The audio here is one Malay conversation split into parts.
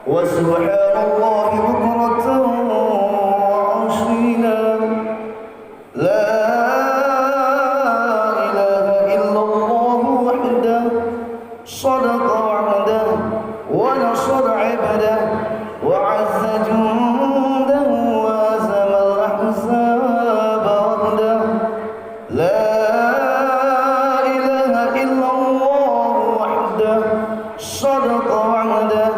wa subhanallahi bukratan wa asila. La ilaha illallah wahdahu sadaqa wa'dah wa nasara 'abdah wa 'azza jundahu wa hazama al-ahzaba wahdah. La صدق وعده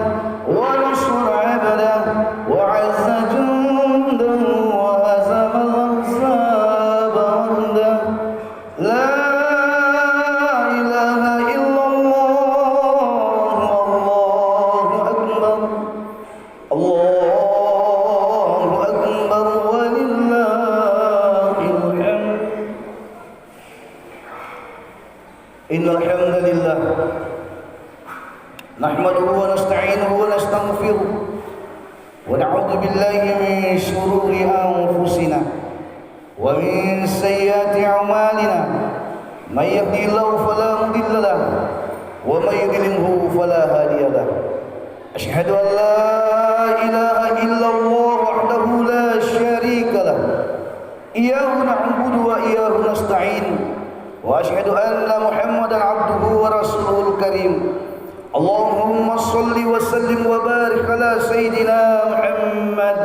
ونصر عبده وعز جنده وهزم الأحزاب وحده. لا إله إلا الله والله أكبر الله أكبر ولله الحمد. إن الحمد لله نحمده ونستعينه ونستغفره ونعوذ بالله من شرور أنفسنا ومن سيئات أعمالنا. من يهده الله فلا مضل له ومن يضلله فلا هادي له. أشهد أن لا إله إلا الله وحده لا شريك له إياه نعبد وإياه نستعين. وأشهد أن محمدا عبده ورسوله الكريم. اللهم صل وسلم وبارك على سيدنا محمد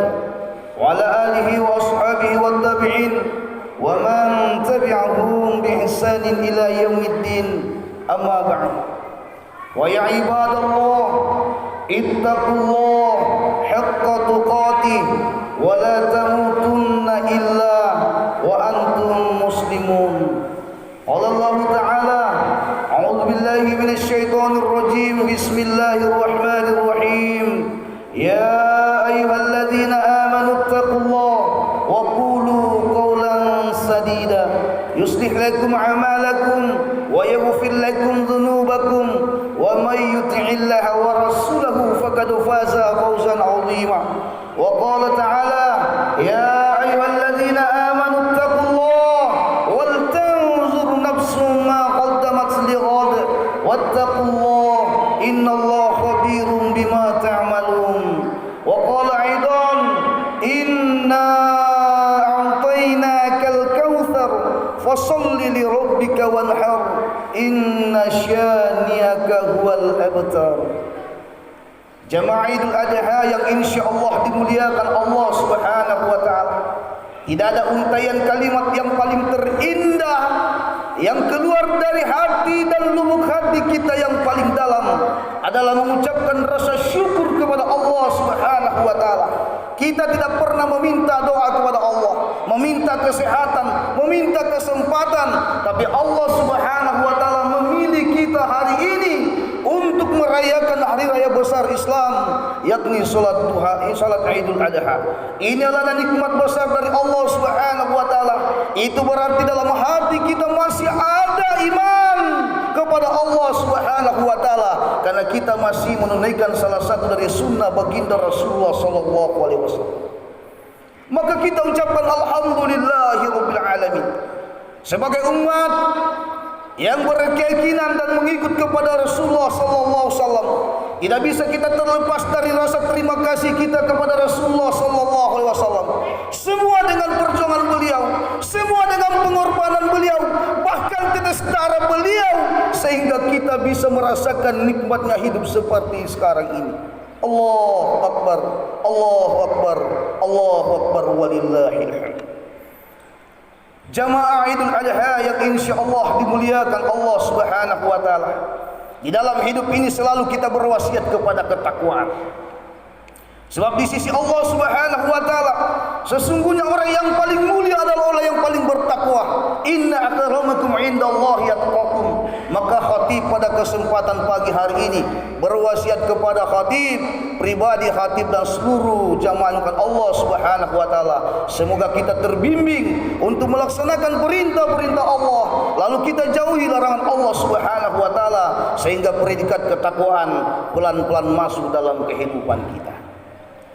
وعلى آله وأصحابه والتابعين ومن تبعهم بإحسان إلى يوم الدين. أما بعد، ويا عباد الله اتقوا الله حق تقاته ولا تموتن إلا وأنتم مسلمون. قال الله تعالى: أعوذ بالله من الشيطان الرجيم. بسم الله الرحمن الرحيم. يا أيها الذين آمنوا اتقوا الله وقولوا قولا سديدا يصلح لكم أعمالكم ويغفر لكم ذنوبكم ومن يطع الله ورسوله فقد فاز فوزا عظيما. وقال تعالى: يا أيها الذين آمنوا اتقوا الله ولتنظر نفس ما قدمت لغد واتقوا الله إن الله خبير بما تعملون. وقال أيضا: إنا أعطيناك الكوثر فصل لربك وانحر إن شانئك هو الأبتر. Jamaah Idul Adha yang insyaallah dimuliakan Allah Subhanahu wa taala. Tidak ada untaian kalimat yang paling terindah yang keluar dari hati dan lubuk hati kita yang paling dalam adalah mengucapkan rasa syukur kepada Allah Subhanahu wa taala. Kita tidak pernah meminta doa kepada Allah, meminta kesehatan, meminta kesempatan, tapi Allah Subhanahu wa taala memilih kita hari ini untuk merayakan hari raya besar Islam, yakni salat duha, salat Idul Adha. Ini adalah nikmat besar dari Allah Subhanahu wa taala. Itu berarti dalam hati kita masih ada iman kepada Allah Subhanahu wa taala, karena kita masih menunaikan salah satu dari sunnah baginda Rasulullah sallallahu alaihi wasallam. Maka kita ucapkan alhamdulillahirabbil alamin. Sebagai umat yang berkeyakinan dan mengikut kepada Rasulullah sallallahu alaihi wasallam, tidak bisa kita terlepas dari rasa terima kasih kita kepada Rasulullah sallallahu alaihi wasallam. Semua dengan perjuangan beliau, semua dengan pengorbanan beliau, bahkan tetes darah beliau, sehingga kita bisa merasakan nikmatnya hidup seperti sekarang ini. Allahu akbar, Allahu akbar, Allahu akbar walillahil hamd. Jamaah Idul Adha yang insyaallah dimuliakan Allah Subhanahu wa taala. Di dalam hidup ini selalu kita berwasiat kepada ketakwaan. Sebab di sisi Allah Subhanahu wa taala sesungguhnya orang yang paling mulia adalah orang yang paling bertakwa. Inna akramakum indallahi atqakum. Maka khatib pada kesempatan pagi hari ini berwasiat kepada khatib pribadi, khatib dan seluruh jamaah Allah Subhanahu wa taala, semoga kita terbimbing untuk melaksanakan perintah-perintah Allah, lalu kita jauhi larangan Allah Subhanahu wa taala, sehingga predikat ketakwaan pelan-pelan masuk dalam kehidupan kita.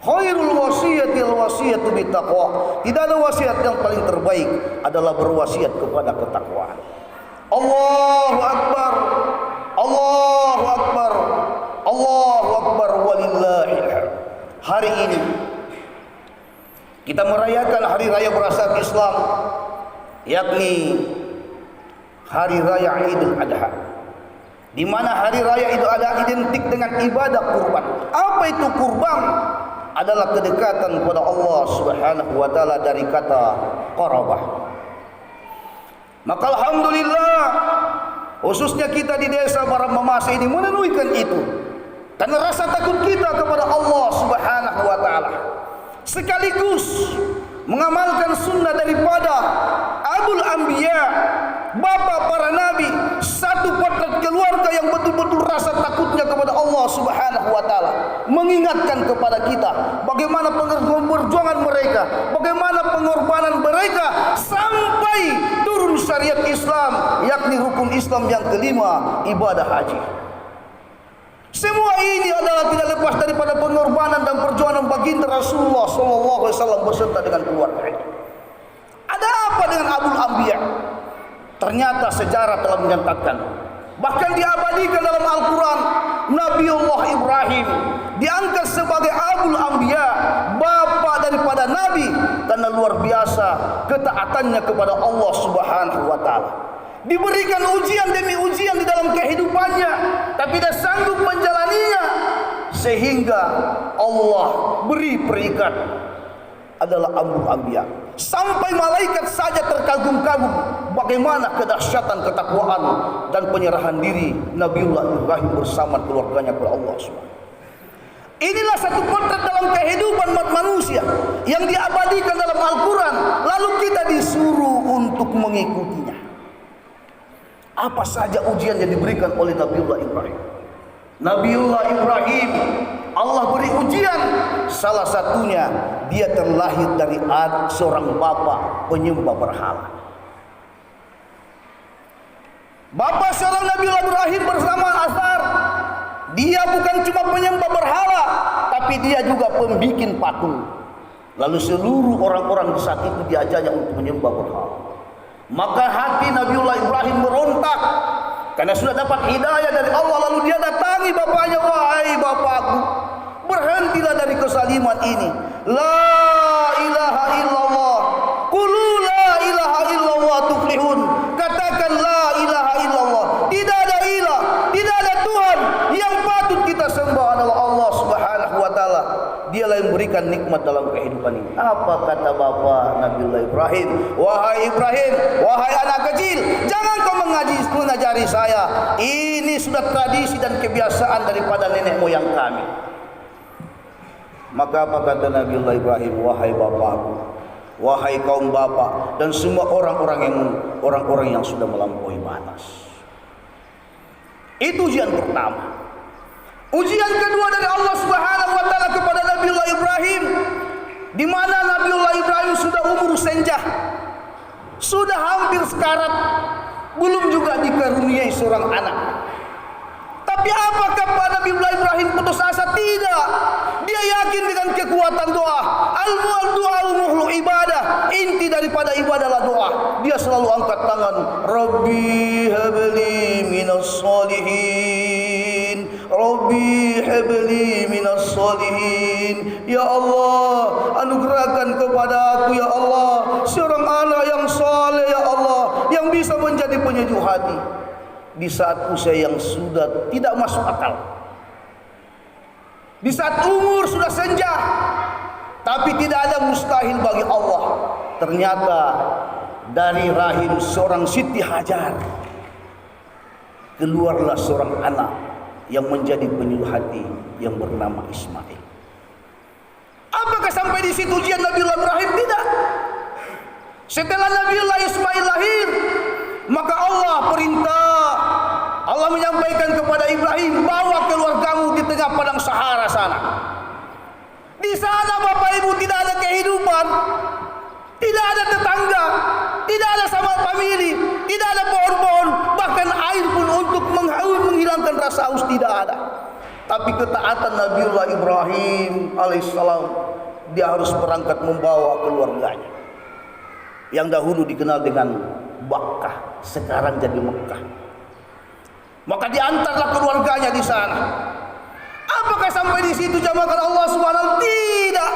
Khairul wasiyatil wasiyatu bittaqwa. Tidak ada wasiat yang paling terbaik adalah berwasiat kepada ketakwaan. Allahu akbar, Allahu akbar, Allahu akbar walillahil hamd. kita merayakan hari raya berasal Islam, yakni hari raya Idul Adha, di mana hari raya Idul Adha identik dengan ibadah kurban. Apa itu kurban? Adalah kedekatan kepada Allah Subhanahu wa taala dari kata qarabah. Maka alhamdulillah, khususnya kita di desa Baram Mamasa ini menunjukkan itu. Karena rasa takut kita kepada Allah Subhanahu wa taala, sekaligus mengamalkan sunnah daripada Abul Anbiya, bapa para nabi, satu potret keluarga yang betul-betul rasa takutnya kepada Allah Subhanahu wa taala, mengingatkan kepada kita bagaimana perjuangan mereka, bagaimana pengorbanan mereka sampai turun syariat Islam, yakni rukun Islam yang kelima, ibadah haji. Semua ini adalah tidak lepas daripada pengorbanan dan perjuangan baginda Rasulullah SAW beserta dengan keluarga. Ada apa dengan Abul Anbiya? Ternyata sejarah telah mencatatkan, bahkan diabadikan dalam Al-Quran, Nabiullah Ibrahim diangkat sebagai Abul Anbiya, bapa daripada Nabi, karena luar biasa ketaatannya kepada Allah Subhanahu wa taala. Diberikan ujian demi ujian di dalam kehidupannya, tapi dia sanggup menjalaninya, sehingga Allah beri perikat adalah Abul Anbiya. Sampai malaikat saja terkagum-kagum bagaimana kedahsyatan ketakwaan dan penyerahan diri Nabiullah Ibrahim bersama keluarganya kepada Allah Subhanahu. Inilah satu potret dalam kehidupan manusia yang diabadikan dalam Al-Quran, lalu kita disuruh untuk mengikutinya. Apa saja ujian yang diberikan oleh Nabiullah Ibrahim? Nabiullah Ibrahim, Allah beri ujian. Salah satunya, dia terlahir dari seorang bapa penyembah berhala. Bapa seorang Nabiullah Ibrahim bersama Azar, dia bukan cuma penyembah berhala, tapi dia juga pembikin patung. Lalu seluruh orang-orang di saat itu diajaknya untuk menyembah berhala. Maka hati Nabiullah Ibrahim berontak karena sudah dapat hidayah dari Allah. Lalu dia datangi bapaknya, wahai bapakku, berhentilah dari kesaliman ini. La ilaha illallah, qulu la ilaha illallah tuflihun. Katakan la ilaha illallah, tidak ada ilah, tidak ada Tuhan yang patut kita sembah adalah Allah Subhanahu wa taala. Dialah yang memberikan nikmat dalam kehidupan ini. Apa kata bapa Nabiullah Ibrahim? Wahai Ibrahim, wahai anak kecil, jangan kau mengajari saya. Ini sudah tradisi dan kebiasaan daripada nenek moyang kami. Maka apa kata Nabiullah Ibrahim? Wahai bapakku, wahai kaum bapak dan semua orang-orang yang sudah melampaui batas. Itu ujian pertama. Ujian kedua dari Allah Subhanahu wa taala kepada Nabiullah Ibrahim, di mana Nabiullah Ibrahim sudah umur senja, sudah hampir sekarat, belum juga dikaruniai seorang anak. Tapi apakah Nabiullah Ibrahim putus asa? Tidak. Dia yakin dengan kekuatan doa. Al-du'a muhlu ibadah. Inti daripada ibadah adalah doa. Dia selalu angkat tangan, Rabbi habli minas solihin, Rabbi habli minas solihin. Ya Allah, anugerahkan kepada aku ya Allah seorang anak yang saleh ya Allah, yang bisa menjadi penyejuk hati di saat usia yang sudah tidak masuk akal, di saat umur sudah senja. Tapi tidak ada mustahil bagi Allah. Ternyata dari rahim seorang Siti Hajar keluarlah seorang anak yang menjadi penyuluh hati yang bernama Ismail. Apakah sampai di situ ujian Nabiullah Ibrahim? Tidak. Setelah Nabiullah Ismail lahir, maka Allah menyampaikan kepada Ibrahim, bawa keluargamu di tengah padang Sahara sana. Di sana bapak ibu tidak ada kehidupan, tidak ada tetangga, tidak ada sama famili, tidak ada pohon-pohon, bahkan air pun untuk menghilangkan rasa haus tidak ada. Tapi ketaatan Nabiullah Ibrahim alaihissalam, dia harus berangkat membawa keluarganya yang dahulu dikenal dengan Bakkah, sekarang jadi Mekah. Maka diantarlah keluarganya di sana. Apakah sampai di situ jamaah Allah Subhanahu? Tidak.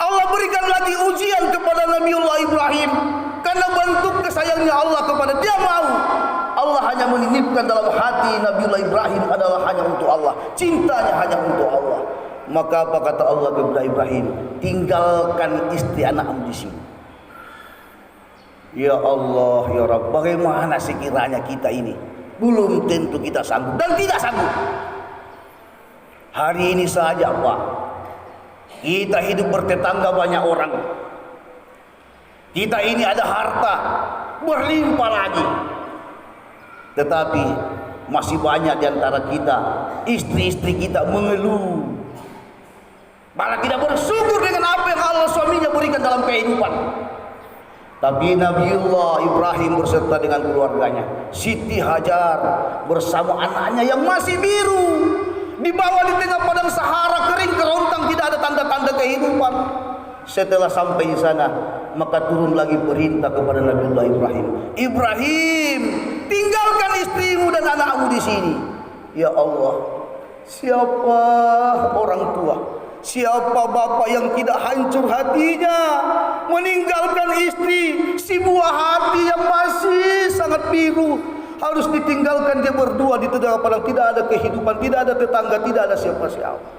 Allah berikan lagi ujian kepada Nabiullah Ibrahim karena bentuk kesayangnya Allah kepada dia. Mau Allah hanya menitipkan dalam hati Nabiullah Ibrahim adalah hanya untuk Allah, cintanya hanya untuk Allah. Maka apa kata Allah kepada Ibrahim? Tinggalkan istri anakmu di sini. Ya Allah, ya Rabb, bagaimana sekiranya kita ini belum tentu kita sanggup dan tidak sanggup. Hari ini saja Pak, kita hidup bertetangga banyak orang. Kita ini ada harta berlimpah lagi, tetapi masih banyak di antara kita, istri-istri kita mengeluh, malah tidak bersyukur dengan apa yang Allah suaminya berikan dalam kehidupan. Tapi Nabiullah Ibrahim berserta dengan keluarganya, Siti Hajar bersama anaknya yang masih biru, dibawa di tengah padang Sahara kering kerontang, tidak ada tanda-tanda kehidupan. Setelah sampai di sana, maka turun lagi perintah kepada Nabiullah Ibrahim. Ibrahim, tinggalkan istrimu dan anakmu di sini. Ya Allah, siapa orang tua, siapa bapak yang tidak hancur hatinya meninggalkan istri, si buah hati yang masih sangat biru, harus ditinggalkan dia berdua di tengah padang, tidak ada kehidupan, tidak ada tetangga, tidak ada siapa-siapa.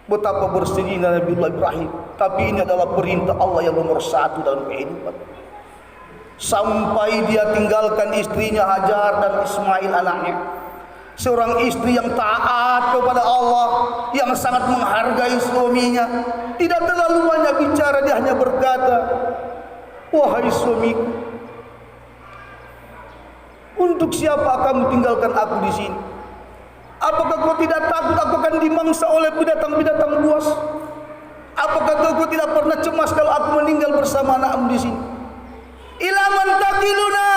Betapa bersedihnya Nabiullah Ibrahim, tapi ini adalah perintah Allah yang nomor satu dalam kehidupan. Sampai dia tinggalkan istrinya Hajar dan Ismail anaknya, seorang istri yang taat kepada Allah, yang sangat menghargai suaminya, tidak terlalu banyak bicara, dia hanya berkata, wahai suamiku, untuk siapa kamu tinggalkan aku di sini? Apakah kau tidak takut aku akan dimangsa oleh binatang-binatang buas? Apakah kau tidak pernah cemas kalau aku meninggal bersama anakmu di sini? Ilaman takiluna,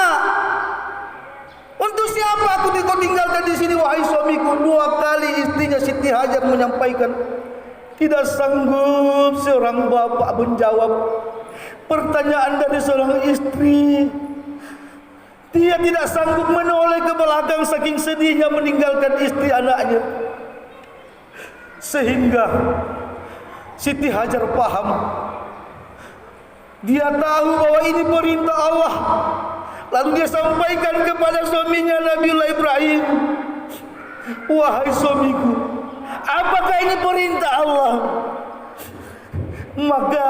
untuk siapa aku tinggalkan di sini wahai suamiku? Dua kali istrinya Siti Hajar menyampaikan. Tidak sanggup seorang bapak menjawab pertanyaan dari seorang istri. Dia tidak sanggup menoleh ke belakang saking sedihnya meninggalkan istri anaknya. Sehingga Siti Hajar paham. Dia tahu bahwa ini perintah Allah. Lalu dia sampaikan kepada suaminya Nabiullah Ibrahim, wahai suamiku, apakah ini perintah Allah? Maka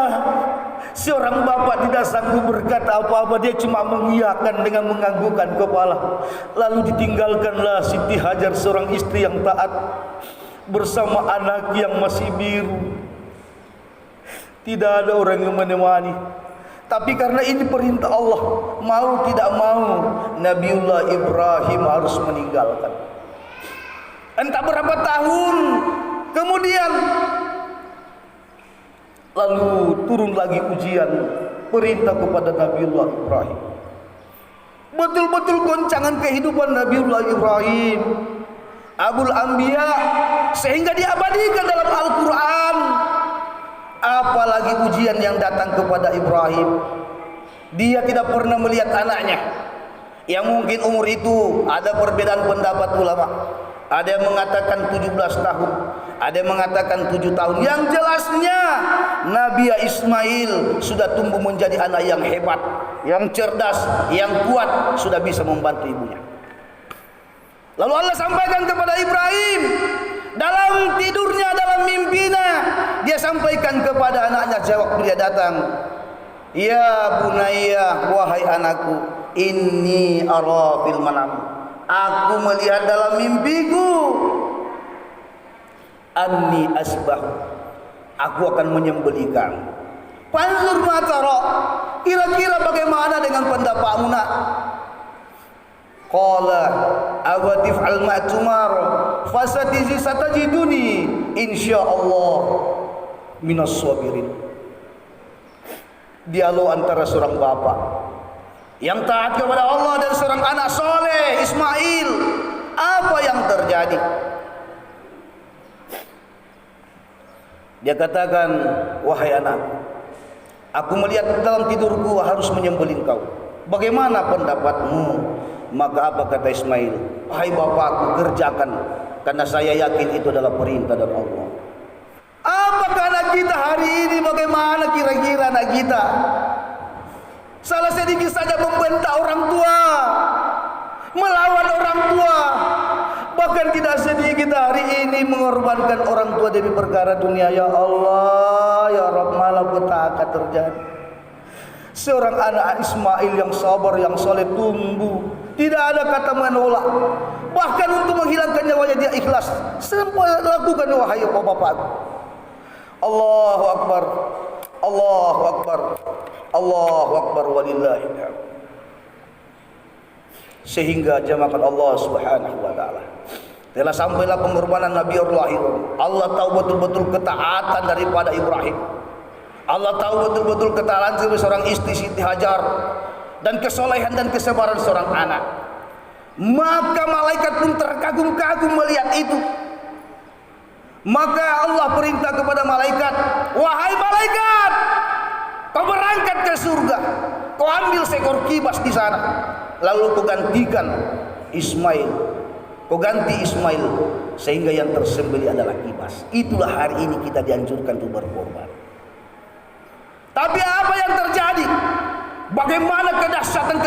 seorang bapak tidak sanggup berkata apa-apa, dia cuma mengiyakan dengan menganggukkan kepala. Lalu ditinggalkanlah Siti Hajar, seorang istri yang taat, bersama anak yang masih biru. Tidak ada orang yang menemani. Tapi karena ini perintah Allah, mau tidak mau Nabiullah Ibrahim harus meninggalkan. Entah berapa tahun kemudian, lalu turun lagi ujian, perintah kepada Nabiullah Ibrahim. Betul-betul goncangan kehidupan Nabiullah Ibrahim, Abul Anbiya, sehingga diabadikan dalam Al-Quran. Apalagi ujian yang datang kepada Ibrahim. Dia tidak pernah melihat anaknya, yang mungkin umur itu ada perbedaan pendapat ulama. Ada yang mengatakan 17 tahun, ada yang mengatakan 7 tahun. Yang jelasnya Nabi Ismail sudah tumbuh menjadi anak yang hebat, yang cerdas, yang kuat, sudah bisa membantu ibunya. Lalu Allah sampaikan kepada Ibrahim dalam tidurnya, dalam mimpinya, dia sampaikan kepada anaknya waktu dia datang, ya bunayya, wahai anakku, inni ara fil manam, aku melihat dalam mimpiku, anni asbah, aku akan menyembelih kamu. Fanzur ma tara, kira-kira bagaimana dengan pendapatmu nak? Qala awatif'al ma tumar satajiduni insyaallah minas sabirin. Dialog antara seorang bapak yang taat kepada Allah dan seorang anak soleh Ismail. Apa yang terjadi? Dia katakan, wahai anak, aku melihat dalam tidurku harus menyembelih kau. Bagaimana pendapatmu? Maka apa kata Ismail? Wahai bapakku, kerjakan, karena saya yakin itu adalah perintah dari Allah. Apa karena kita hari ini bagaimana kira-kira anak kita? Salah sedikit saja membentak orang tua, melawan orang tua. Bahkan tidak sedikit hari ini mengorbankan orang tua demi perkara dunia. Ya Allah, ya Rabb, malah petaka terjadi. Seorang anak Ismail yang sabar, yang soleh tumbuh, tidak ada kata menolak. Bahkan untuk menghilangkan nyawanya dia ikhlas. Semua lakukan wahai bapak-bapak. Allahu Akbar, Allahu Akbar, Allahu Akbar walillahil hamd. Sehingga jamakan Allah Subhanahu wa taala, telah sampailah pengorbanan Nabi Ibrahim. Allah tahu betul-betul ketaatan daripada Ibrahim. Allah tahu betul-betul ketaatan seorang istri Siti Hajar dan kesolehan dan kesabaran seorang anak. Maka malaikat pun terkagum-kagum melihat itu. Maka Allah perintah kepada malaikat, wahai malaikat, kau berangkat ke surga, kau ambil seekor kibas di sana, lalu kau gantikan Ismail, kau ganti Ismail sehingga yang tersembelih adalah kibas. Itulah hari ini kita dianjurkan untuk berkorban. Tapi apa yang terjadi? Bagaimana kedahsyatan,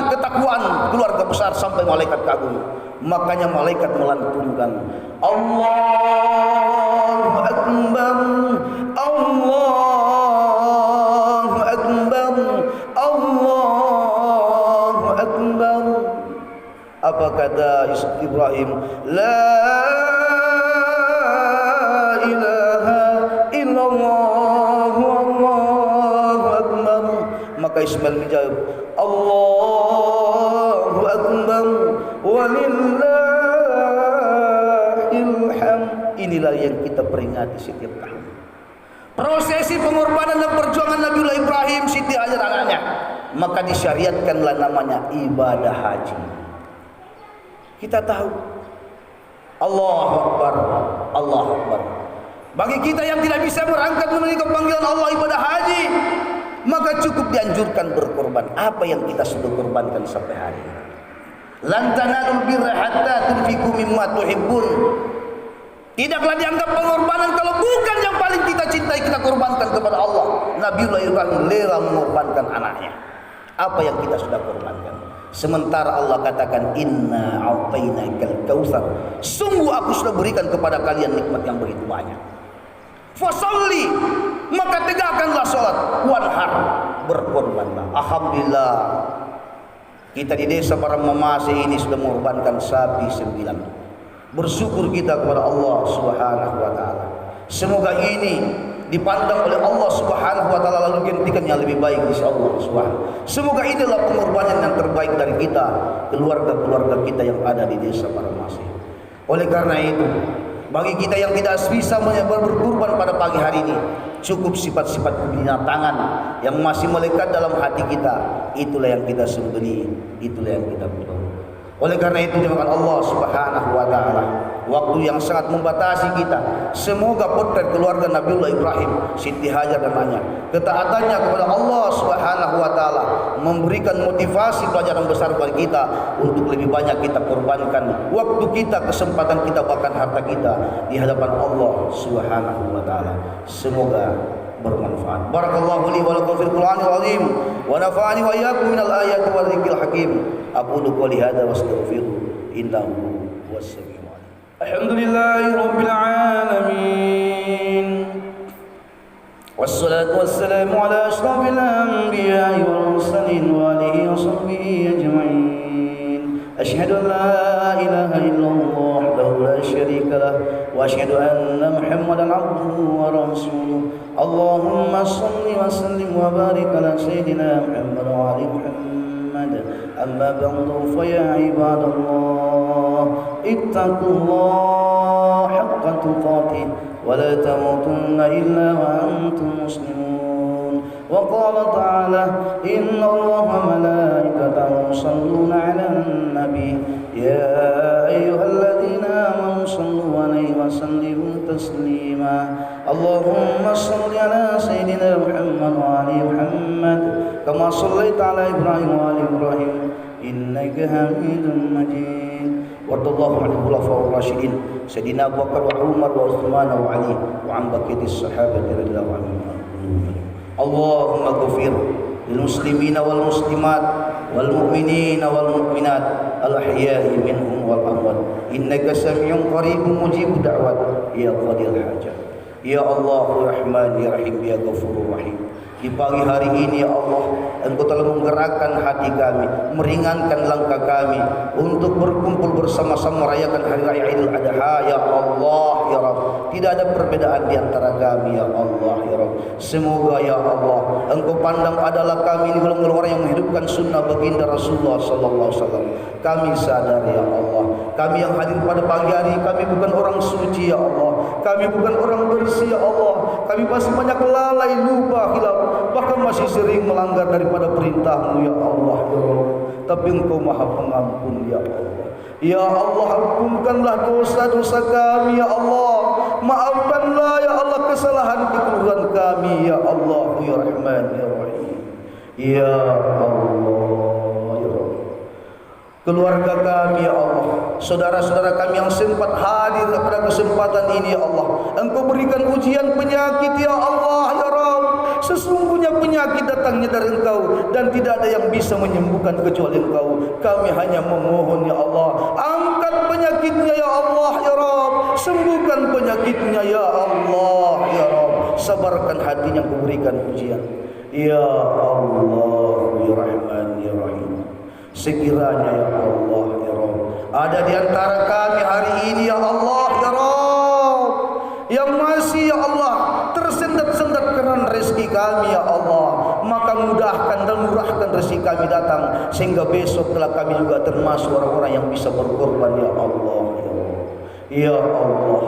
ketakwaan keluarga besar sampai malaikat kagum. Makanya malaikat melantunkan Allahu Akbar, Allahu Akbar, Allahu Akbar. Apa kata Ibrahim? La ilaha illallah, Allahu Akbar. Maka Ismail menjawab Allahu Akbar walillahil hamd. Inilah yang kita peringati setiap tahun. Prosesi pengorbanan dan perjuangan Nabiullah Ibrahim, Siti Hajar anaknya, maka disyariatkanlah namanya ibadah haji. Kita tahu Allahu Akbar, Allahu Akbar. Bagi kita yang tidak bisa berangkat memenuhi panggilan Allah ibadah haji, maka cukup dianjurkan berkorban. Apa yang kita sudah korbankan sampai hari ini? Lan tanalul birra hatta tunfiqu mimma tuhibbun. Tidaklah dianggap pengorbanan kalau bukan yang paling kita cintai kita korbankan kepada Allah. Nabiullah Ibrahim rela mengorbankan anaknya. Apa yang kita sudah korbankan? Sementara Allah katakan inna a'tainakal kautsar. Sungguh aku sudah berikan kepada kalian nikmat yang begitu banyak. Fasalli, maka tegakkanlah salat, wanhar, berkorbanlah. Alhamdulillah, kita di desa para Mamase ini sudah mengorbankan sapi 9. Bersyukur kita kepada Allah Subhanahu wa taala. Semoga ini dipandang oleh Allah Subhanahu wa taala lalu gantikan yang lebih baik insyaallah subhanahu. Semoga inilah pengorbanan yang terbaik dari kita, keluarga-keluarga kita yang ada di desa para Mamase. Oleh karena itu, bagi kita yang tidak bisa berkorban pada pagi hari ini, cukup sifat-sifat kebinatangan yang masih melekat dalam hati kita, itulah yang kita sembelih, itulah yang kita butuh. Oleh karena itu dimakan Allah Subhanahu wa taala waktu yang sangat membatasi kita. Semoga potret keluarga Nabiullah Ibrahim, Siti Hajar dan anaknya, ketaatannya kepada Allah Subhanahu wa taala memberikan motivasi pelajaran besar bagi kita untuk lebih banyak kita korbankan waktu kita, kesempatan kita, bahkan harta kita di hadapan Allah Subhanahu wa taala. Semoga bermanfaat. Barakallahu li wa lakum fil Qur'anil azim wa nafa'ani wa iyyakum minal ayati wa dzikril hakim. Aqulu qouli hadza wa astaghfiru innahu huwas samiul alim. Alhamdulillahi rabbil alamin. Wassalatu wassalamu ala asyrafil anbiya'i wal mursalin wa alihi wa sahbihi ajma'in. Asyhadu an la ilaha illallah wahdahu la syarika lah wa asyhadu anna Muhammadan abduhu wa rasuluh. Allahumma shalli wa sallim wa barik ala sayyidina Muhammad wa ali Muhammad. Amma ba'du fa ya ibadallah ittaqullaha haqqa tuqatih wa la tamutunna illa wa antum muslimun. Wa qala ta'ala inna Allaha wa malaikatahu yusalluna 'alan nabi ya ayyuhalladzina amanu sallu 'alaihi wa sallimu taslima. Allahumma shalli 'ala sayyidina Muhammad wa ali Muhammad kama shallaita 'ala Ibrahim wa ali Ibrahim innaka Hamidum Majid. Warḍallahu 'anil khulafa'ir rasyidin Sayyidina Abu Bakar wa Umar wa Utsman wa Ali wa 'an baqiyatis sahabati radhiyallahu anhum. Allahumma ghfir lil muslimina wal muslimat wal mu'minina wal mu'minat al ahya'i minhum wal amwat innaka sami'un qaribun mujibud da'wat ya qadil hajat. Ya Allah ya Rahman ya Rahim ya Ghafurur Rahim. Di pagi hari ini ya Allah, Engkau telah menggerakkan hati kami, meringankan langkah kami untuk berkumpul bersama-sama merayakan hari raya Idul Adha ya Allah ya Rabb. Tidak ada perbedaan di antara kami ya Allah ya Rabb. Semoga ya Allah Engkau pandang adalah kami ini golongan orang yang menghidupkan sunnah baginda Rasulullah sallallahu alaihi wasallam. Kami sadar ya Allah, kami yang hadir pada pagi hari kami bukan orang suci ya Allah. Kami bukan orang bersih ya Allah. Kami masih banyak lalai, lupa, hilaf, bahkan masih sering melanggar daripada perintah-Mu ya Allah ya Rabb. Tapi Engkau Maha Pengampun ya Allah. Ya Allah, ampunkanlah dosa-dosa kami ya Allah. Maafkanlah ya Allah kesalahan kekeliruan kami ya Allah ya Rahman ya Rahim. Ya Allah ya Rabb. Keluarga kami ya Allah, saudara-saudara kami yang sempat hadir pada kesempatan ini ya Allah, Engkau berikan ujian penyakit ya Allah ya Rabb. Sesungguhnya penyakit datangnya dari Engkau dan tidak ada yang bisa menyembuhkan kecuali Engkau. Kami hanya memohon ya Allah, angkat penyakitnya ya Allah ya Rabb. Sembuhkan penyakitnya ya Allah ya Rabb. Sabarkan hatinya Engkau berikan ujian ya Allah ya Rahman ya Rahim. Sekiranya ya Allah ya Rabb, ada di antara kami hari ini ya Allah ya Rabb yang masih ya Allah tersendat-sendat keran rezeki kami ya Allah, maka mudahkan dan murahkan rezeki kami datang sehingga besok telah kami juga termasuk orang-orang yang bisa berkorban ya Allah ya Rabb. Ya Allah,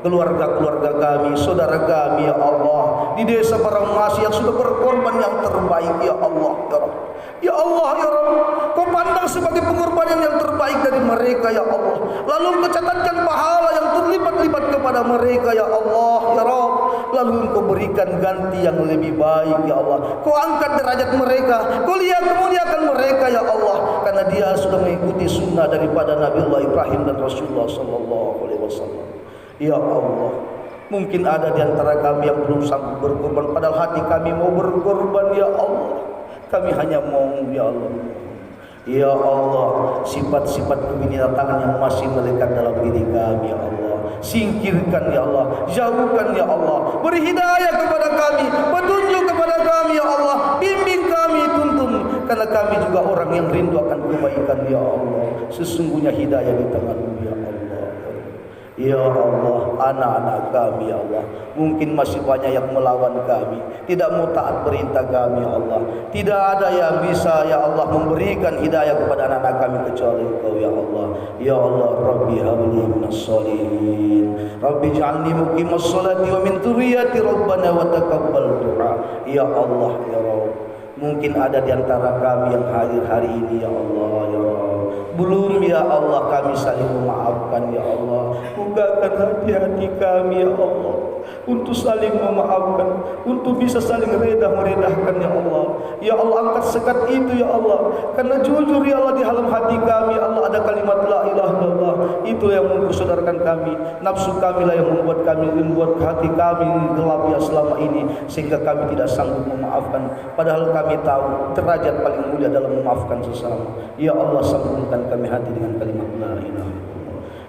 keluarga-keluarga kami, saudara kami ya Allah di desa Barangmasih yang sudah berkorban yang terbaik ya Allah ya Rabb. Ya Allah ya Rabb, Kau pandang sebagai pengorbanan yang terbaik dari mereka ya Allah. Lalu Engkau catatkan pahala yang terlibat-libat kepada mereka ya Allah ya Rabb. Lalu Engkau berikan ganti yang lebih baik ya Allah. Kau angkat derajat mereka, Kau muliakan mereka ya Allah, karena dia sudah mengikuti sunnah daripada Nabi Allah Ibrahim dan Rasulullah sallallahu alaihi wasallam. Ya Allah, mungkin ada di antara kami yang belum sanggup berkorban, padahal hati kami mau berkorban ya Allah. Kami hanya mau ya Allah. Ya Allah, sifat-sifat kebinatangan yang masih melekat dalam diri kami ya Allah, singkirkan ya Allah, jauhkan ya Allah. Beri hidayah kepada kami, petunjuk kepada kami ya Allah, bimbing kami, tuntun, karena kami juga orang yang rindu akan kebaikan ya Allah. Sesungguhnya hidayah di tangan-Mu ya Allah. Ya Allah, anak-anak kami ya Allah, mungkin masih banyak yang melawan kami, tidak mau taat perintah kami ya Allah. Tidak ada yang bisa ya Allah memberikan hidayah kepada anak-anak kami kecuali Engkau ya Allah. Ya Allah, Rabbi habli minas sholihin, Rabbi ij'alni muqimas sholati wa min dzurriyyati rabbana wa taqabbal du'a. Ya Allah ya Rabb, mungkin ada di antara kami yang hadir hari ini ya Allah ya Rabb, belum ya Allah kami saling memaafkan ya Allah. Bukakan hati-hati kami ya Allah untuk saling memaafkan, untuk bisa saling meredahkan ya Allah. Ya Allah, angkat sekat itu ya Allah, karena jujur ya Allah di dalam hati kami ya Allah ada kalimat la ilaha illallah. Itu yang mempersaudarakan kami. Nafsu kami lah yang membuat hati kami gelap ya selama ini, sehingga kami tidak sanggup memaafkan, padahal kami tahu derajat paling mulia dalam memaafkan sesama. Ya Allah, sambungkan kami hati dengan kalimat la ilaha illallah.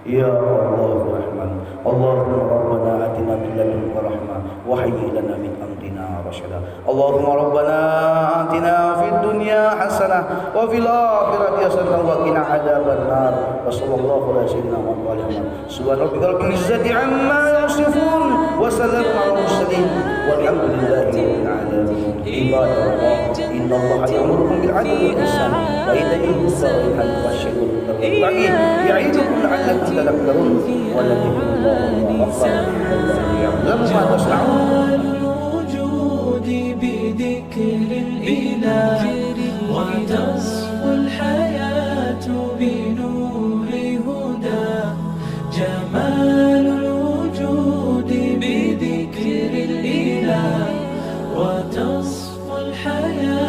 Ya Allah Rahman, Allahumma Rabbana atina min ladunka rahmah wa hayyi lana min amrina rasyada. Allahumma Rabbana atina fid dunya hasanah wa fil akhirati hasanah wa qina adzabannar. Wa sallallahu ala sayyidina Muhammad. Subhana rabbika rabbil izzati amma yasifun wa salamun alal mursalin walhamdulillahi rabbil alamin. Ibadallah, innallaha ya'murukum bil 'adli wal ihsan wa ita'i dzil qurba wal yahyi ya'idukum la'allakum tadhakkarun wa la ilaha illallah ma tasna'un. بذكر الإله وتصفو الحياة بنور هدى جمال الوجود بذكر الإله وتصفو الحياة